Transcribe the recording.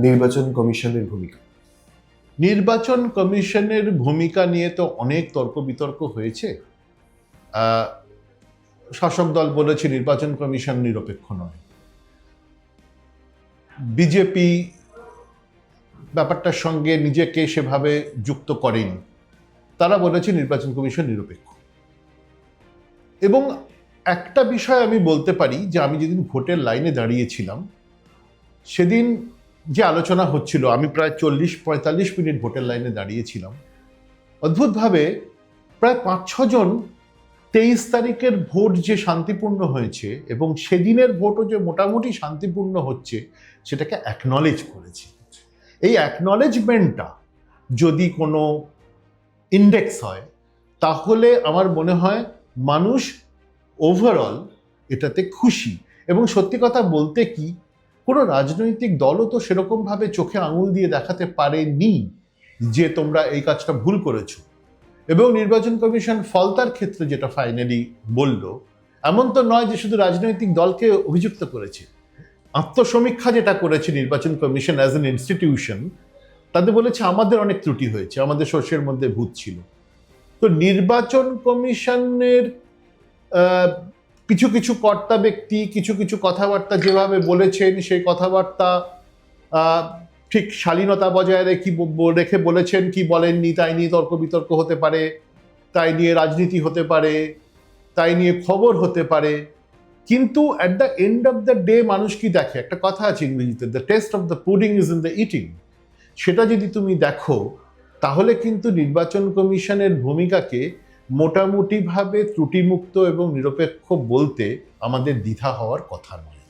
নির্বাচন কমিশনের ভূমিকা। নির্বাচন কমিশনের ভূমিকা নিয়ে তো অনেক তর্ক বিতর্ক হয়েছে। শাসক দল বলেছে নির্বাচন কমিশন নিরপেক্ষ নয়, বিজেপি ব্যাপারটার সঙ্গে নিজেকে সেভাবে যুক্ত করেনি, তারা বলেছে নির্বাচন কমিশন নিরপেক্ষ। এবং একটা বিষয় আমি বলতে পারি যে আমি যেদিন ভোটের লাইনে দাঁড়িয়েছিলাম সেদিন যে আলোচনা হচ্ছিল, আমি প্রায় 40-45 মিনিট ভোটের লাইনে দাঁড়িয়েছিলাম। অদ্ভুতভাবে প্রায় 5-6 জন 23 তারিখের ভোট যে শান্তিপূর্ণ হয়েছে এবং সেদিনের ভোটও যে মোটামুটি শান্তিপূর্ণ হচ্ছে সেটাকে অ্যাকনলেজ করেছে। এই অ্যাকনলেজমেন্টটা যদি কোনো ইন্ডেক্স হয় তাহলে আমার মনে হয় মানুষ ওভারঅল এটাতে খুশি। এবং সত্যি কথা বলতে কি, কোনো রাজনৈতিক দলও তো সেরকমভাবে চোখে আঙুল দিয়ে দেখাতে পারেনি যে তোমরা এই কাজটা ভুল করেছো। এবং নির্বাচন কমিশন ফলতার ক্ষেত্রে যেটা ফাইনালি বলল, এমন তো নয় যে শুধু রাজনৈতিক দলকে অভিযুক্ত করেছে। আত্মসমীক্ষা যেটা করেছে নির্বাচন কমিশন অ্যাজ এন ইনস্টিটিউশন, তাদের বলেছে আমাদের অনেক ত্রুটি হয়েছে, আমাদের শস্যের মধ্যে ভূত ছিল। তো নির্বাচন কমিশনের কিছু কিছু কর্তা ব্যক্তি কিছু কিছু কথাবার্তা যেভাবে বলেছেন, সেই কথাবার্তা ঠিক শালীনতা বজায় রেখে বলেছেন কি বলেননি তাই নিয়ে তর্ক বিতর্ক হতে পারে, তাই নিয়ে রাজনীতি হতে পারে, তাই নিয়ে খবর হতে পারে। কিন্তু at the end of the day মানুষ কি দেখে, একটা কথা আছে ইংরেজিতে, the test of the pudding is in the eating. সেটা যদি তুমি দেখো তাহলে কিন্তু নির্বাচন কমিশনের ভূমিকাকে মোটামুটিভাবে ত্রুটিমুক্ত এবং নিরপেক্ষ বলতে আমাদের দ্বিধা হওয়ার কথা নয়।